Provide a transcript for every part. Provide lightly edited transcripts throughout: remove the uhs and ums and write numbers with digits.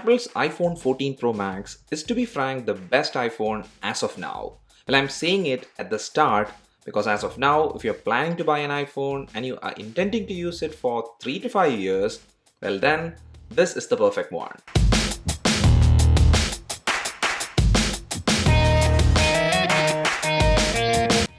Apple's iPhone 14 Pro Max is, to be frank, the best iPhone as of now. Well, I'm saying it at the start because as of now, if you're planning to buy an iPhone and you are intending to use it for 3 to 5 years, well then, this is the perfect one.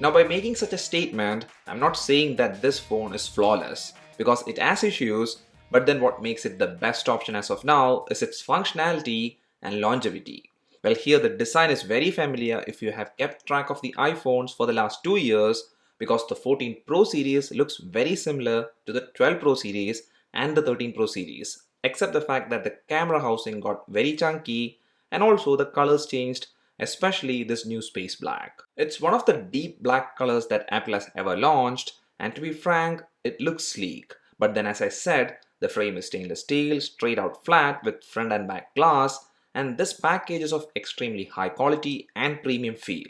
Now, by making such a statement, I'm not saying that this phone is flawless because it has issues, but then what makes it the best option as of now is its functionality and longevity. Well, here the design is very familiar if you have kept track of the iPhones for the last 2 years because the 14 Pro series looks very similar to the 12 Pro series and the 13 Pro series, except the fact that the camera housing got very chunky and also the colors changed, especially this new space black. It's one of the deep black colors that Apple has ever launched, and to be frank, it looks sleek. But then as I said, the frame is stainless steel, straight out flat with front and back glass, and this package is of extremely high quality and premium feel.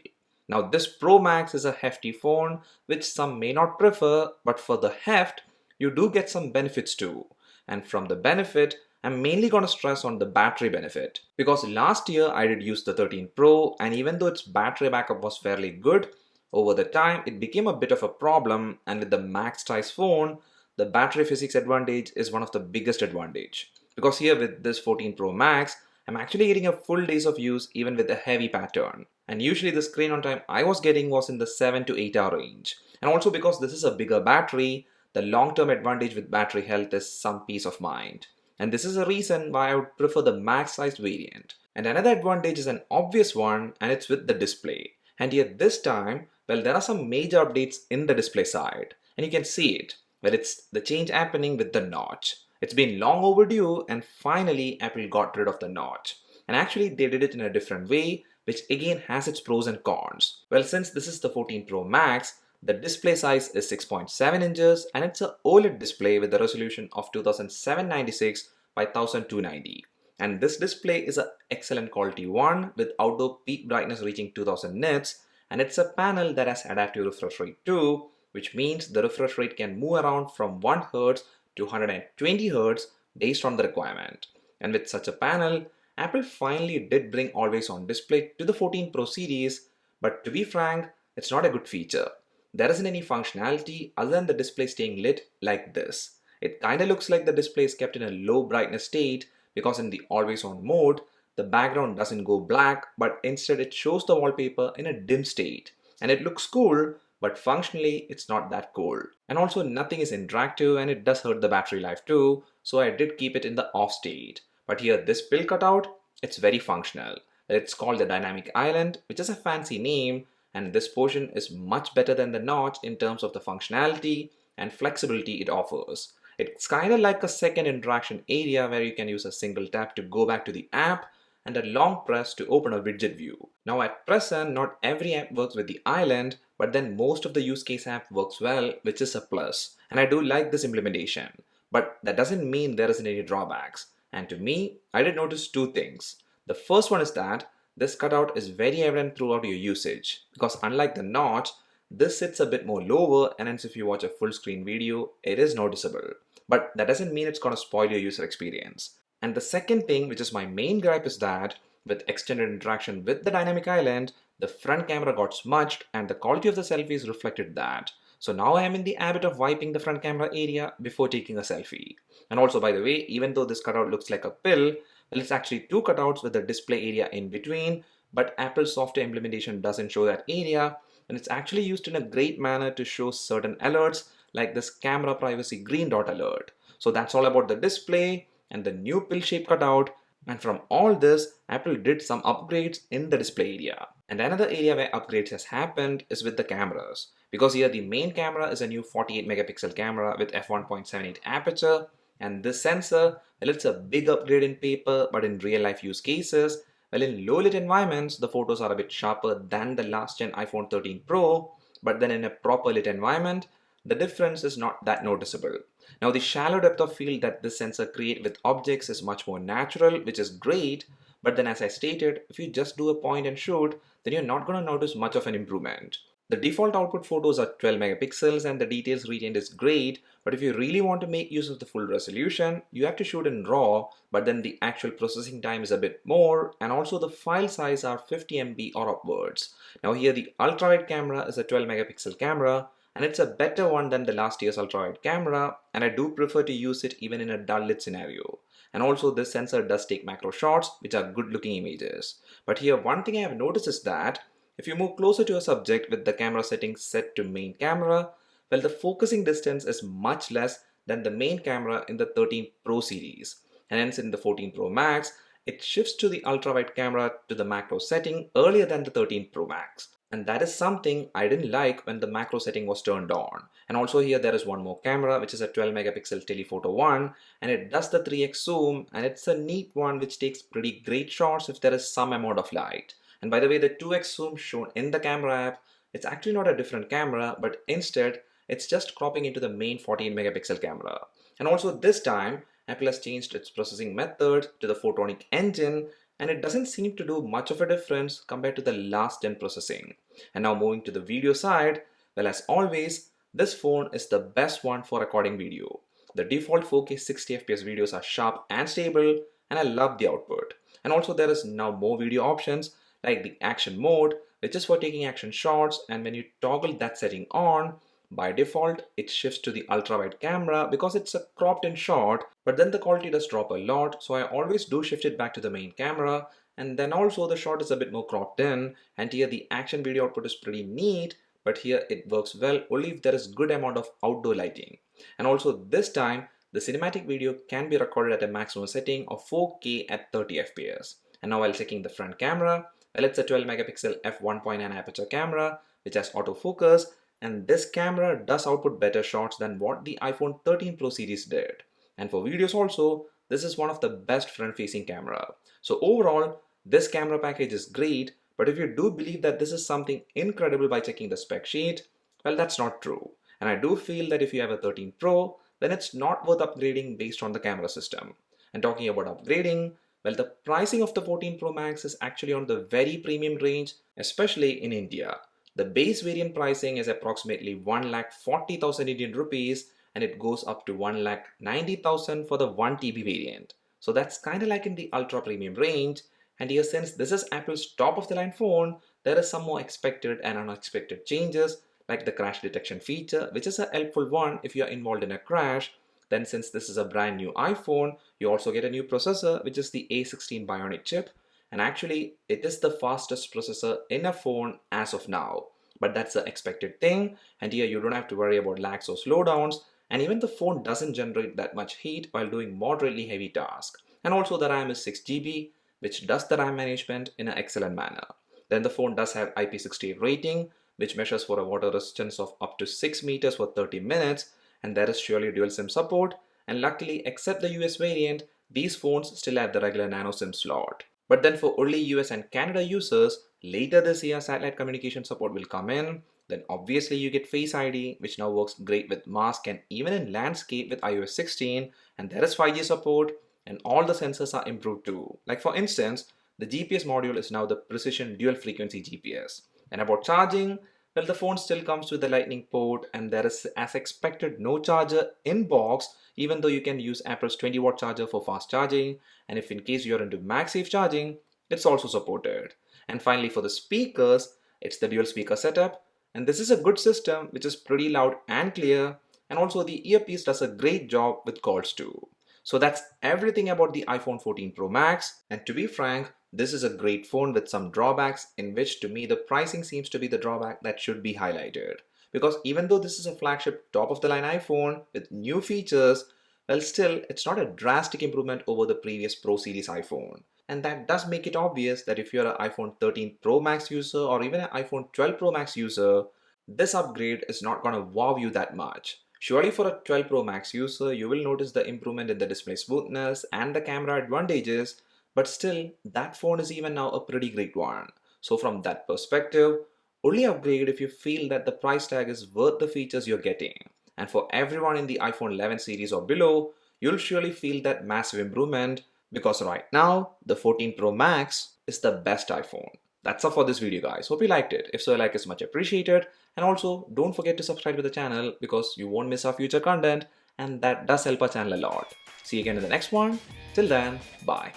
Now this Pro Max is a hefty phone which some may not prefer, but for the heft, you do get some benefits too. And from the benefit, I'm mainly going to stress on the battery benefit because last year I did use the 13 Pro, and even though its battery backup was fairly good, over the time it became a bit of a problem, and with the max size phone, the battery physics advantage is one of the biggest advantage. Because here with this 14 Pro Max, I'm actually getting a full days of use even with a heavy pattern. And usually the screen on time I was getting was in the 7 to 8 hour range. And also because this is a bigger battery, the long-term advantage with battery health is some peace of mind. And this is a reason why I would prefer the max sized variant. And another advantage is an obvious one, and it's with the display. And yet this time, well, there are some major updates in the display side. And you can see it. Well, it's the change happening with the notch. It's been long overdue, and finally Apple got rid of the notch. And actually they did it in a different way, which again has its pros and cons. Well, since this is the 14 Pro Max, the display size is 6.7 inches and it's an OLED display with a resolution of 2796 by 1290. And this display is an excellent quality one with outdoor peak brightness reaching 2000 nits, and it's a panel that has adaptive refresh rate too, which means the refresh rate can move around from 1 Hz to 120 Hz based on the requirement. And with such a panel, Apple finally did bring always on display to the 14 Pro series, but to be frank, it's not a good feature. There isn't any functionality other than the display staying lit like this. It kinda looks like the display is kept in a low brightness state because in the always on mode, the background doesn't go black, but instead it shows the wallpaper in a dim state. And it looks cool, but functionally it's not that cool. And also nothing is interactive and it does hurt the battery life too, so I did keep it in the off state. But here this pill cutout, it's very functional. It's called the dynamic island, which is a fancy name, and this portion is much better than the notch in terms of the functionality and flexibility it offers. It's kind of like a second interaction area where you can use a single tap to go back to the app and a long press to open a widget view. Now at present, not every app works with the island, but then most of the use case app works well, which is a plus. And I do like this implementation, but that doesn't mean there isn't any drawbacks. And to me, I did notice two things. The first one is that this cutout is very evident throughout your usage because unlike the notch, this sits a bit more lower, and hence if you watch a full screen video, it is noticeable. But that doesn't mean it's going to spoil your user experience. And the second thing, which is my main gripe, is that with extended interaction with the dynamic island, the front camera got smudged and the quality of the selfies reflected that. So now I am in the habit of wiping the front camera area before taking a selfie. And also, by the way, even though this cutout looks like a pill, well, it's actually two cutouts with the display area in between, but Apple's software implementation doesn't show that area, and it's actually used in a great manner to show certain alerts like this camera privacy green dot alert. So that's all about the display and the new pill-shaped cutout. And from all this, Apple did some upgrades in the display area. And another area where upgrades has happened is with the cameras. Because here the main camera is a new 48 megapixel camera with f1.78 aperture. And this sensor, well, it's a big upgrade in paper, but in real life use cases, well, in low lit environments, the photos are a bit sharper than the last gen iPhone 13 Pro. But then in a proper lit environment, the difference is not that noticeable. Now the shallow depth of field that this sensor creates with objects is much more natural, which is great, but then as I stated, if you just do a point and shoot, then you're not going to notice much of an improvement. The default output photos are 12 megapixels and the details retained is great, But if you really want to make use of the full resolution, you have to shoot in RAW, but then the actual processing time is a bit more, and also the file size are 50 MB or upwards. Now here the ultra-wide camera is a 12 megapixel camera, and it's a better one than the last year's ultra-wide camera, and I do prefer to use it even in a dull lit scenario. And also this sensor does take macro shots, which are good looking images. But here one thing I have noticed is that if you move closer to a subject with the camera settings set to main camera, well, the focusing distance is much less than the main camera in the 13 Pro series. And hence in the 14 Pro Max, it shifts to the ultra wide camera to the macro setting earlier than the 13 Pro Max. And that is something I didn't like when the macro setting was turned on. And also here there is one more camera, which is a 12 megapixel telephoto one, and it does the 3x zoom, and it's a neat one which takes pretty great shots if there is some amount of light. And by the way, the 2x zoom shown in the camera app, it's actually not a different camera, but instead it's just cropping into the main 14 megapixel camera. And also this time, Apple has changed its processing method to the photonic engine, and it doesn't seem to do much of a difference compared to the last gen processing. And now moving to the video side, well, as always, this phone is the best one for recording video. The default 4K 60 FPS videos are sharp and stable, and I love the output. And also there is now more video options like the action mode, which is for taking action shots, and when you toggle that setting on, by default, it shifts to the ultra wide camera because it's a cropped in shot, but then the quality does drop a lot, so I always do shift it back to the main camera, and then also the shot is a bit more cropped in, and here the action video output is pretty neat, but here it works well only if there is good amount of outdoor lighting. And also this time, the cinematic video can be recorded at a maximum setting of 4K at 30 FPS. And now while checking the front camera, well, it's a 12 megapixel f1.9 aperture camera which has autofocus, and this camera does output better shots than what the iPhone 13 Pro series did. And for videos also, this is one of the best front-facing camera. So overall, this camera package is great, but if you do believe that this is something incredible by checking the spec sheet, well, that's not true. And I do feel that if you have a 13 Pro, then it's not worth upgrading based on the camera system. And talking about upgrading, well, the pricing of the 14 Pro Max is actually on the very premium range, especially in India. The base variant pricing is approximately 1,40,000 Indian rupees, and it goes up to 1,90,000 for the 1 TB variant. So that's kind of like in the ultra premium range. And here, since this is Apple's top of the line phone, there is some more expected and unexpected changes like the crash detection feature, which is a helpful one if you are involved in a crash. Then since this is a brand new iPhone, you also get a new processor, which is the A16 Bionic chip. And actually, it is the fastest processor in a phone as of now. But that's the expected thing. And here you don't have to worry about lags or slowdowns. And even the phone doesn't generate that much heat while doing moderately heavy tasks. And also the RAM is 6 GB, which does the RAM management in an excellent manner. Then the phone does have IP68 rating, which measures for a water resistance of up to 6 meters for 30 minutes. And there is surely dual SIM support, and luckily, except the US variant, these phones still have the regular nano SIM slot. But then for only US and Canada users, later this year satellite communication support will come in. Then obviously you get Face ID, which now works great with mask and even in landscape with iOS 16, and there is 5G support, and all the sensors are improved too. Like for instance, the GPS module is now the precision dual frequency GPS. And about charging, well, the phone still comes with the lightning port, and there is, as expected, no charger in box, even though you can use Apple's 20-watt charger for fast charging, and if in case you're into MagSafe charging, it's also supported. And finally for the speakers, it's the dual speaker setup, and this is a good system which is pretty loud and clear, and also the earpiece does a great job with calls too. So that's everything about the iPhone 14 Pro Max, and to be frank, this is a great phone with some drawbacks, in which to me the pricing seems to be the drawback that should be highlighted. Because even though this is a flagship top of the line iPhone with new features, well, still it's not a drastic improvement over the previous Pro series iPhone. And that does make it obvious that if you're an iPhone 13 Pro Max user or even an iPhone 12 Pro Max user, this upgrade is not gonna wow you that much. Surely for a 12 Pro Max user, you will notice the improvement in the display smoothness and the camera advantages, but still, that phone is even now a pretty great one. So from that perspective, only upgrade if you feel that the price tag is worth the features you're getting. And for everyone in the iPhone 11 series or below, you'll surely feel that massive improvement, because right now, the 14 Pro Max is the best iPhone. That's all for this video, guys. Hope you liked it. If so, a like is much appreciated. And also, don't forget to subscribe to the channel because you won't miss our future content. and that does help our channel a lot. See you again in the next one. Till then, bye.